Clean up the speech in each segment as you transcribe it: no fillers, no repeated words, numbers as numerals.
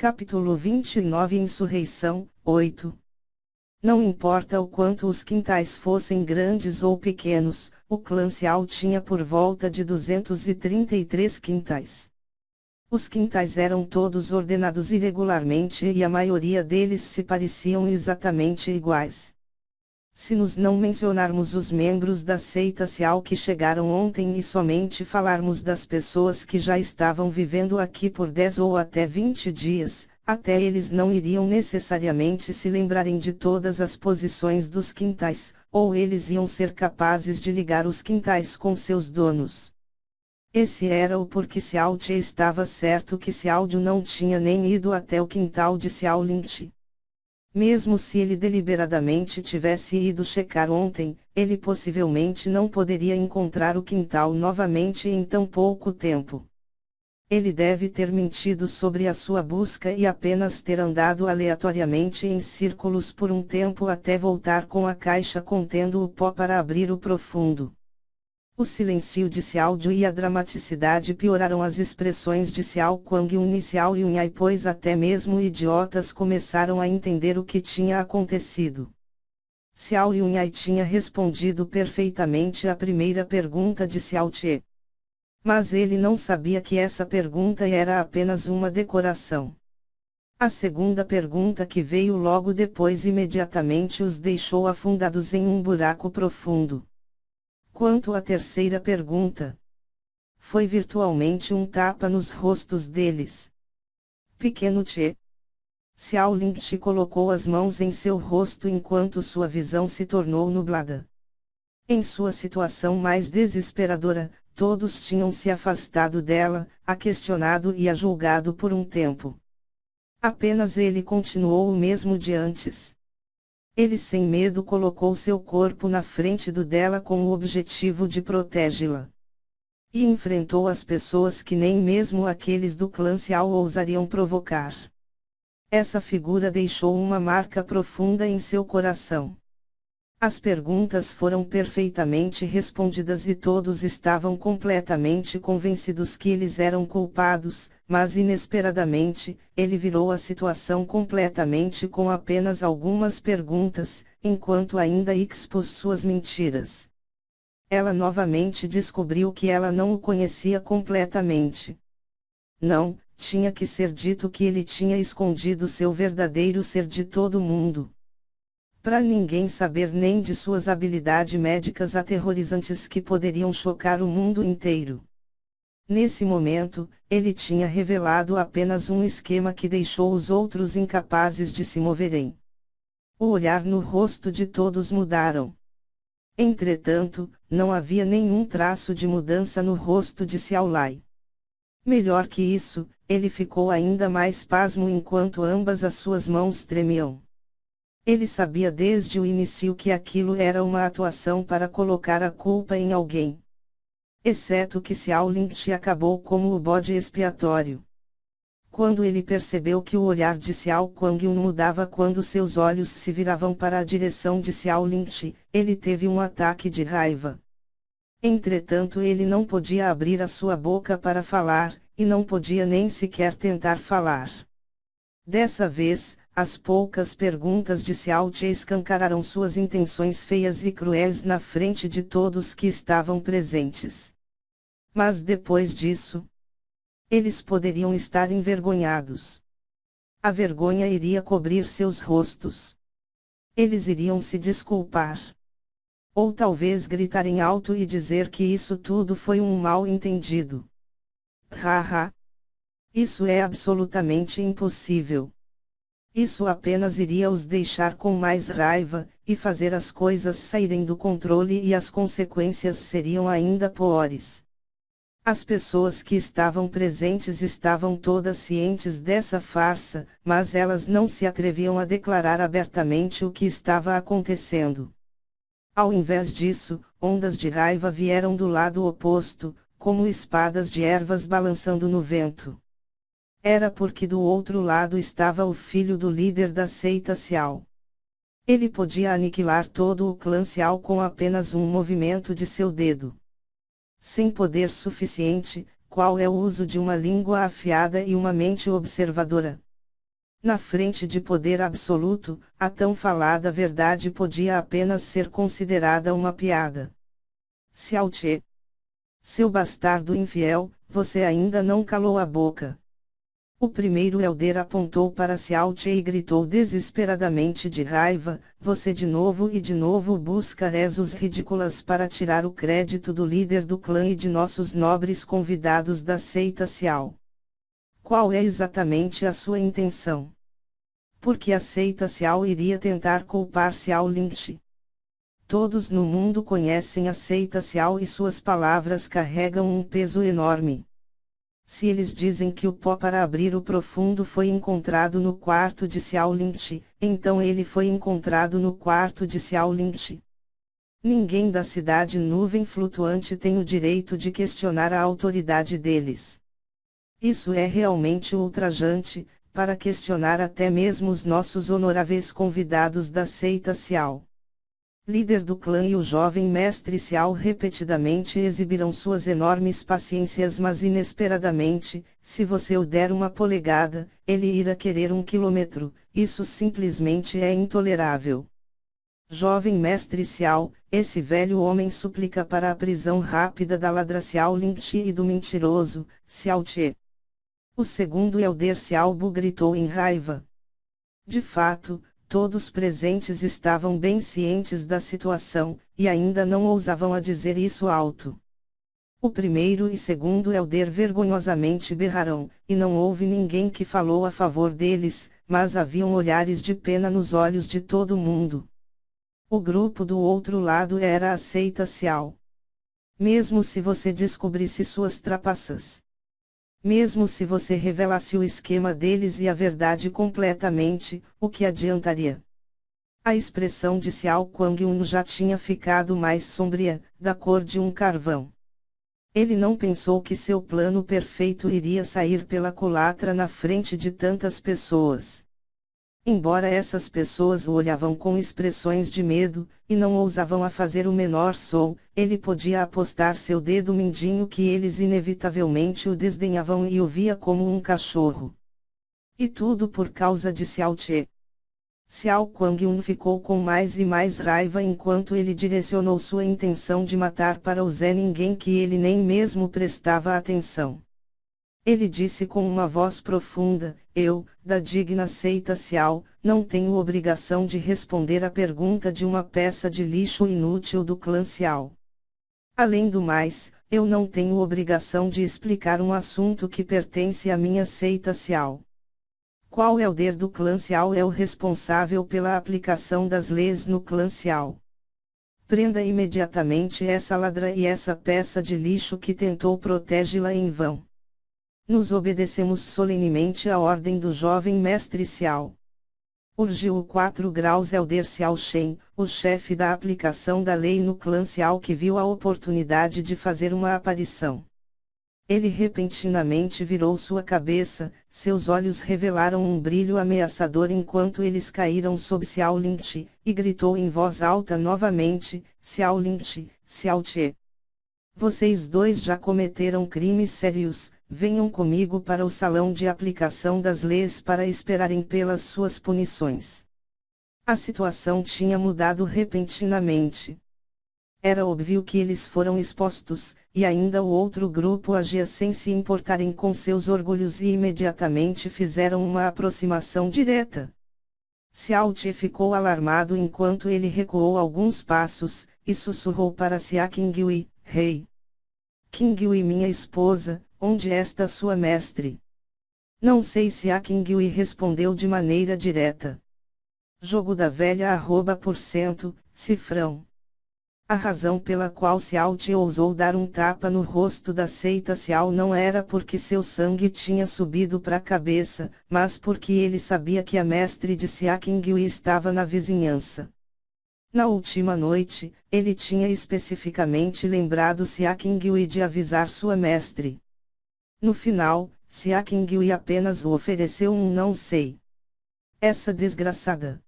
Capítulo 29 Insurreição, 8. Não importa o quanto os quintais fossem grandes ou pequenos, o clã Xiao tinha por volta de 233 quintais. Os quintais eram todos ordenados irregularmente e a maioria deles se pareciam exatamente iguais. Se nos não mencionarmos os membros da seita Xiao que chegaram ontem e somente falarmos das pessoas que já estavam vivendo aqui por 10 ou até 20 dias, até eles não iriam necessariamente se lembrarem de todas as posições dos quintais, ou eles iam ser capazes de ligar os quintais com seus donos. Esse era o porquê Xiao Che estava certo que Xiao Ju não tinha nem ido até o quintal de Xiao Lingchi. Mesmo se ele deliberadamente tivesse ido checar ontem, ele possivelmente não poderia encontrar o quintal novamente em tão pouco tempo. Ele deve ter mentido sobre a sua busca e apenas ter andado aleatoriamente em círculos por um tempo até voltar com a caixa contendo o pó para abrir o profundo. O silêncio de Xiao Ju e a dramaticidade pioraram as expressões de Xiao Guangyun e Xiao Yunhai, pois até mesmo idiotas começaram a entender o que tinha acontecido. Xiao Yunhai tinha respondido perfeitamente à primeira pergunta de Xiao Che. Mas ele não sabia que essa pergunta era apenas uma decoração. A segunda pergunta que veio logo depois imediatamente os deixou afundados em um buraco profundo. Quanto à terceira pergunta, foi virtualmente um tapa nos rostos deles. Pequeno Che. Xiao Lingchi colocou as mãos em seu rosto enquanto sua visão se tornou nublada. Em sua situação mais desesperadora, todos tinham se afastado dela, a questionado e a julgado por um tempo. Apenas ele continuou o mesmo de antes. Ele sem medo colocou seu corpo na frente do dela com o objetivo de protegê-la. E enfrentou as pessoas que nem mesmo aqueles do clã Xiao ousariam provocar. Essa figura deixou uma marca profunda em seu coração. As perguntas foram perfeitamente respondidas e todos estavam completamente convencidos que eles eram culpados, mas inesperadamente, ele virou a situação completamente com apenas algumas perguntas, enquanto ainda expôs suas mentiras. Ela novamente descobriu que ela não o conhecia completamente. Não, tinha que ser dito que ele tinha escondido seu verdadeiro ser de todo mundo. Para ninguém saber nem de suas habilidades médicas aterrorizantes que poderiam chocar o mundo inteiro. Nesse momento, ele tinha revelado apenas um esquema que deixou os outros incapazes de se moverem. O olhar no rosto de todos mudaram. Entretanto, não havia nenhum traço de mudança no rosto de Xiao Lai. Melhor que isso, ele ficou ainda mais pasmo enquanto ambas as suas mãos tremiam. Ele sabia desde o início que aquilo era uma atuação para colocar a culpa em alguém. Exceto que Xiao Lingchi acabou como o bode expiatório. Quando ele percebeu que o olhar de Xiao Guangyun mudava quando seus olhos se viravam para a direção de Xiao Lingchi, ele teve um ataque de raiva. Entretanto, ele não podia abrir a sua boca para falar, e não podia nem sequer tentar falar. Dessa vez, as poucas perguntas de Xiao Che escancararam suas intenções feias e cruéis na frente de todos que estavam presentes. Mas depois disso, eles poderiam estar envergonhados. A vergonha iria cobrir seus rostos. Eles iriam se desculpar. Ou talvez gritar em alto e dizer que isso tudo foi um mal-entendido. Haha! Isso é absolutamente impossível. Isso apenas iria os deixar com mais raiva, e fazer as coisas saírem do controle e as consequências seriam ainda piores. As pessoas que estavam presentes estavam todas cientes dessa farsa, mas elas não se atreviam a declarar abertamente o que estava acontecendo. Ao invés disso, ondas de raiva vieram do lado oposto, como espadas de ervas balançando no vento. Era porque do outro lado estava o filho do líder da seita Xiao. Ele podia aniquilar todo o clã Xiao com apenas um movimento de seu dedo. Sem poder suficiente, qual é o uso de uma língua afiada e uma mente observadora? Na frente de poder absoluto, a tão falada verdade podia apenas ser considerada uma piada. Xiao Che. Seu bastardo infiel, você ainda não calou a boca. O primeiro elder apontou para Xiao Che e gritou desesperadamente de raiva, você de novo e de novo busca rezos ridículas para tirar o crédito do líder do clã e de nossos nobres convidados da seita Xiao. Qual é exatamente a sua intenção? Porque a seita Xiao iria tentar culpar Xiao Lingxi. Todos no mundo conhecem a seita Xiao e suas palavras carregam um peso enorme. Se eles dizem que o pó para abrir o profundo foi encontrado no quarto de Xiao Lingxi, então ele foi encontrado no quarto de Xiao Lingxi. Ninguém da cidade nuvem flutuante tem o direito de questionar a autoridade deles. Isso é realmente ultrajante, para questionar até mesmo os nossos honoráveis convidados da seita Xiao. Líder do clã e o jovem mestre Xiao repetidamente exibiram suas enormes paciências, mas inesperadamente, se você o der uma polegada, ele irá querer 1 quilômetro, isso simplesmente é intolerável. Jovem mestre Xiao, esse velho homem suplica para a prisão rápida da ladra Xiao Lingxi e do mentiroso, Xiao Che. O segundo elder Xiao Bu gritou em raiva. De fato, todos presentes estavam bem cientes da situação, e ainda não ousavam a dizer isso alto. O primeiro e segundo elder vergonhosamente berraram, e não houve ninguém que falou a favor deles, mas haviam olhares de pena nos olhos de todo mundo. O grupo do outro lado era a seita Xiao. Mesmo se você descobrisse suas trapaças. Mesmo se você revelasse o esquema deles e a verdade completamente, o que adiantaria? A expressão de Xiao Guangyun já tinha ficado mais sombria, da cor de um carvão. Ele não pensou que seu plano perfeito iria sair pela culatra na frente de tantas pessoas. Embora essas pessoas o olhavam com expressões de medo, e não ousavam a fazer o menor som, ele podia apostar seu dedo mindinho que eles inevitavelmente o desdenhavam e o via como um cachorro. E tudo por causa de Xiao Che. Xiao Guangyun ficou com mais e mais raiva enquanto ele direcionou sua intenção de matar para o Zé ninguém que ele nem mesmo prestava atenção. Ele disse com uma voz profunda, eu, da digna seita Xiao, não tenho obrigação de responder à pergunta de uma peça de lixo inútil do clã Xiao. Além do mais, eu não tenho obrigação de explicar um assunto que pertence à minha seita Xiao. Qual elder do clã Xiao é o responsável pela aplicação das leis no clã Xiao? Prenda imediatamente essa ladra e essa peça de lixo que tentou protegê-la em vão. Nos obedecemos solenemente à ordem do jovem mestre Xiao. Urgiu o 4 graus elder Xiao Shen, o chefe da aplicação da lei no clã Xiao que viu a oportunidade de fazer uma aparição. Ele repentinamente virou sua cabeça, seus olhos revelaram um brilho ameaçador enquanto eles caíram sob Xiao Lingxi, e gritou em voz alta novamente, Xiao Lingxi, Xiao Che. Vocês dois já cometeram crimes sérios, venham comigo para o salão de aplicação das leis para esperarem pelas suas punições. A situação tinha mudado repentinamente. Era óbvio que eles foram expostos, e ainda o outro grupo agia sem se importarem com seus orgulhos e imediatamente fizeram uma aproximação direta. Xiao Che ficou alarmado enquanto ele recuou alguns passos, e sussurrou para Xia Qingyue, rei. Qingyue minha esposa, onde está sua mestre? Não sei se a Qingyue respondeu de maneira direta. Jogo da velha @%, cifrão. A razão pela qual Xiao Che ousou dar um tapa no rosto da seita Xiao não era porque seu sangue tinha subido para a cabeça, mas porque ele sabia que a mestre de Xia Qingyue estava na vizinhança. Na última noite, ele tinha especificamente lembrado Xia Qingyue de avisar sua mestre. No final, Xia Qingyue apenas o ofereceu um não sei. Essa desgraçada.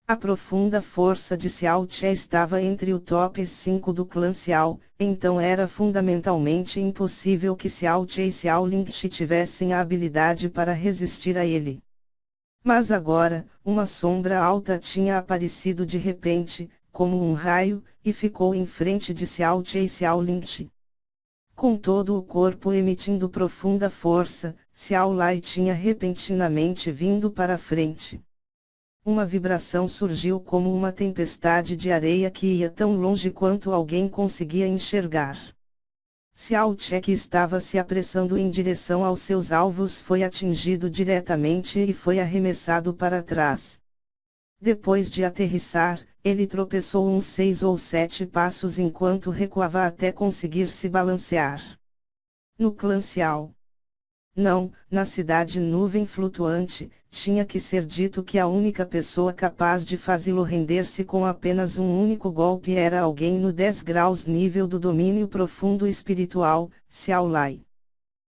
A profunda força de Xiao Che estava entre o top 5 do clã Xiao, então era fundamentalmente impossível que Xiao Che e Xiao Lingxi tivessem a habilidade para resistir a ele. Mas agora, uma sombra alta tinha aparecido de repente, como um raio, e ficou em frente de Xiao Che e Xiao Lingchi. Com todo o corpo emitindo profunda força, Xiao Lai tinha repentinamente vindo para a frente. Uma vibração surgiu como uma tempestade de areia que ia tão longe quanto alguém conseguia enxergar. Xiao Che, que estava se apressando em direção aos seus alvos, foi atingido diretamente e foi arremessado para trás. Depois de aterrissar, ele tropeçou uns 6 ou 7 passos enquanto recuava até conseguir se balancear. No clã Xiao. Não, na cidade nuvem flutuante, tinha que ser dito que a única pessoa capaz de fazê-lo render-se com apenas um único golpe era alguém no 10 graus nível do domínio profundo espiritual, Xiao Lai.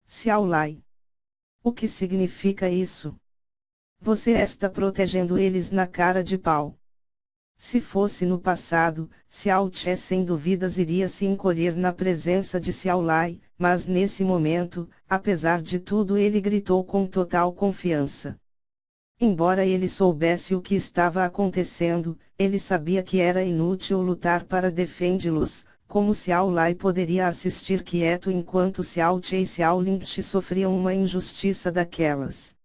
Xiao Lai. O que significa isso? Você está protegendo eles na cara de pau. Se fosse no passado, Xiao Che sem dúvidas iria se encolher na presença de Xiao Lai, mas nesse momento, apesar de tudo, ele gritou com total confiança. Embora ele soubesse o que estava acontecendo, ele sabia que era inútil lutar para defendê-los, como Xiao Lai poderia assistir quieto enquanto Xiao Che e Xiao Lingchi sofriam uma injustiça daquelas.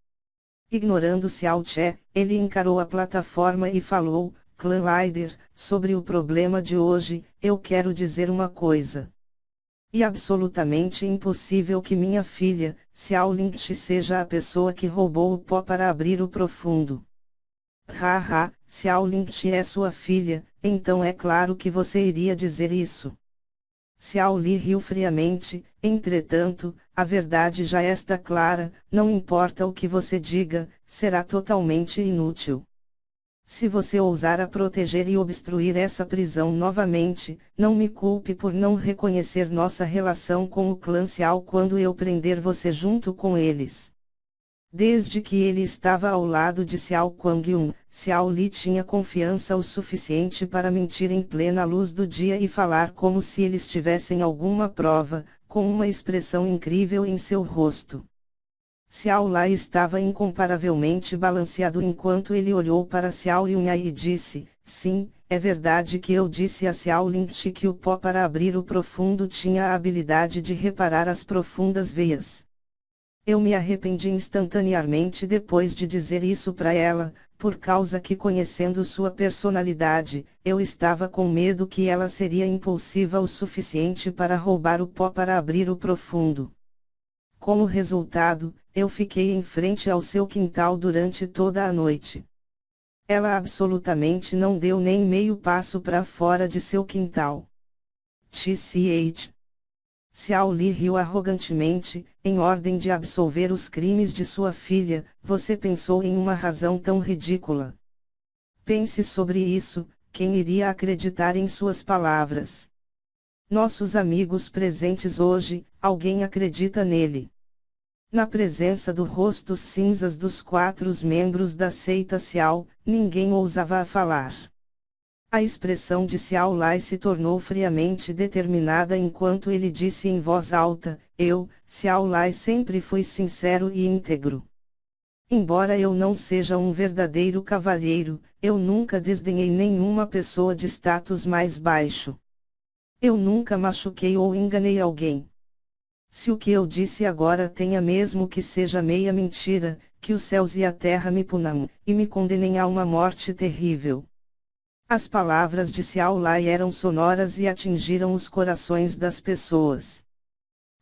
Ignorando Xiao Che, ele encarou a plataforma e falou: Clã Líder, sobre o problema de hoje, eu quero dizer uma coisa. É absolutamente impossível que minha filha, Xiao Lingchi, seja a pessoa que roubou o pó para abrir o profundo. Haha, Xiao Lingchi é sua filha, então é claro que você iria dizer isso. Xiao Li riu friamente. Entretanto, a verdade já está clara, não importa o que você diga, será totalmente inútil. Se você ousar a proteger e obstruir essa prisão novamente, não me culpe por não reconhecer nossa relação com o clã Xiao quando eu prender você junto com eles. Desde que ele estava ao lado de Xiao Guangyun, Xiao Li tinha confiança o suficiente para mentir em plena luz do dia e falar como se eles tivessem alguma prova, com uma expressão incrível em seu rosto. Xiao Lai estava incomparavelmente balanceado enquanto ele olhou para Xiao Yunhai e disse: sim, é verdade que eu disse a Xiao Lingchi que o pó para abrir o profundo tinha a habilidade de reparar as profundas veias. Eu me arrependi instantaneamente depois de dizer isso para ela, por causa que, conhecendo sua personalidade, eu estava com medo que ela seria impulsiva o suficiente para roubar o pó para abrir o profundo. Como resultado, eu fiquei em frente ao seu quintal durante toda a noite. Ela absolutamente não deu nem meio passo para fora de seu quintal. Tch. Xiao Li riu arrogantemente. Em ordem de absolver os crimes de sua filha, você pensou em uma razão tão ridícula. Pense sobre isso, quem iria acreditar em suas palavras? Nossos amigos presentes hoje, alguém acredita nele? Na presença do rostos cinzas dos 4 membros da seita Xiao, ninguém ousava falar. A expressão de Xiao Lai se tornou friamente determinada enquanto ele disse em voz alta: eu, Xiao Lai, sempre fui sincero e íntegro. Embora eu não seja um verdadeiro cavalheiro, eu nunca desdenhei nenhuma pessoa de status mais baixo. Eu nunca machuquei ou enganei alguém. Se o que eu disse agora tenha mesmo que seja meia mentira, que os céus e a terra me punam, e me condenem a uma morte terrível. As palavras de Xiao Lai eram sonoras e atingiram os corações das pessoas.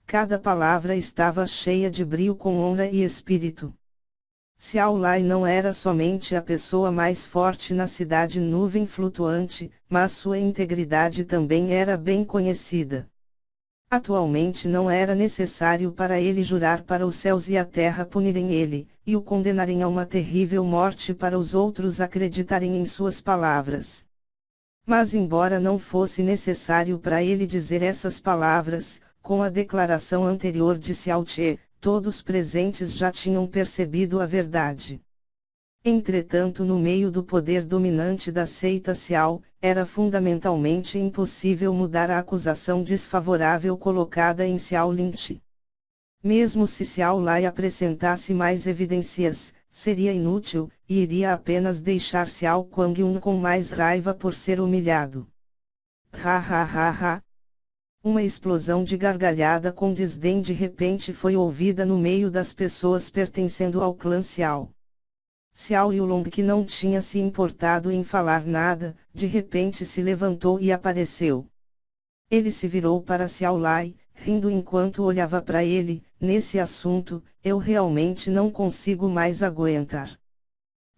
Cada palavra estava cheia de brio com honra e espírito. Xiao Lai não era somente a pessoa mais forte na cidade nuvem flutuante, mas sua integridade também era bem conhecida. Atualmente não era necessário para ele jurar para os céus e a terra punirem ele, e o condenarem a uma terrível morte para os outros acreditarem em suas palavras. Mas embora não fosse necessário para ele dizer essas palavras, com a declaração anterior de Xiao Che, todos presentes já tinham percebido a verdade. Entretanto, no meio do poder dominante da seita Xiao, era fundamentalmente impossível mudar a acusação desfavorável colocada em Xiao Lingchi. Mesmo se Xiao Lai apresentasse mais evidências, Seria inútil, e iria apenas deixar Xiao Guangyun com mais raiva por ser humilhado. Ha ha ha ha! Uma explosão de gargalhada com desdém de repente foi ouvida no meio das pessoas pertencendo ao clã Xiao. Xiao Yulong, que não tinha se importado em falar nada, de repente se levantou e apareceu. Ele se virou para Xiao Lai, rindo enquanto olhava para ele. Nesse assunto, eu realmente não consigo mais aguentar.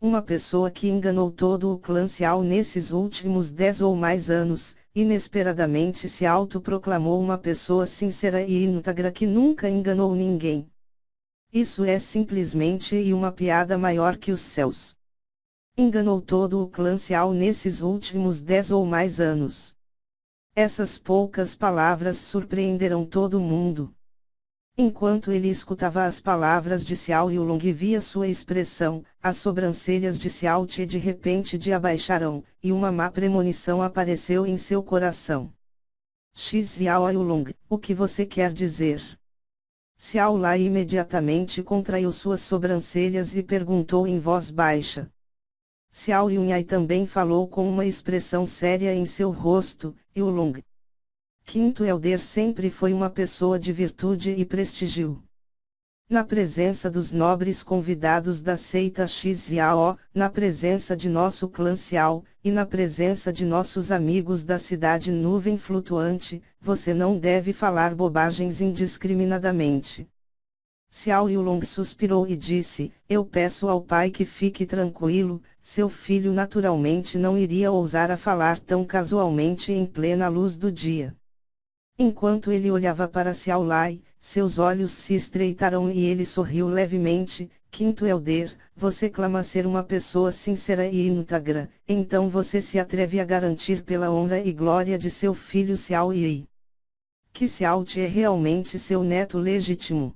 Uma pessoa que enganou todo o clã Xiao nesses últimos 10 ou mais anos, inesperadamente se autoproclamou uma pessoa sincera e íntegra que nunca enganou ninguém. Isso é simplesmente uma piada maior que os céus. Enganou todo o clã Xiao nesses últimos 10 ou mais anos. Essas poucas palavras surpreenderam todo mundo. Enquanto ele escutava as palavras de Xiao Yulong e via sua expressão, as sobrancelhas de Xiao Te de repente de abaixaram, e uma má premonição apareceu em seu coração. Xiao Yulong, o que você quer dizer? Xiao Lai imediatamente contraiu suas sobrancelhas e perguntou em voz baixa. Xiao Yunhai também falou com uma expressão séria em seu rosto. Yulong, Quinto Elder sempre foi uma pessoa de virtude e prestígio. Na presença dos nobres convidados da seita Xiao, na presença de nosso clã Xiao, e na presença de nossos amigos da cidade Nuvem Flutuante, você não deve falar bobagens indiscriminadamente. Xiao Yulong suspirou e disse, eu peço ao pai que fique tranquilo, seu filho naturalmente não iria ousar a falar tão casualmente em plena luz do dia. Enquanto ele olhava para Xiao Lai, seus olhos se estreitaram e ele sorriu levemente. Quinto Elder, você clama ser uma pessoa sincera e íntegra, então você se atreve a garantir pela honra e glória de seu filho Xiao Yi que Xiao Te é realmente seu neto legítimo.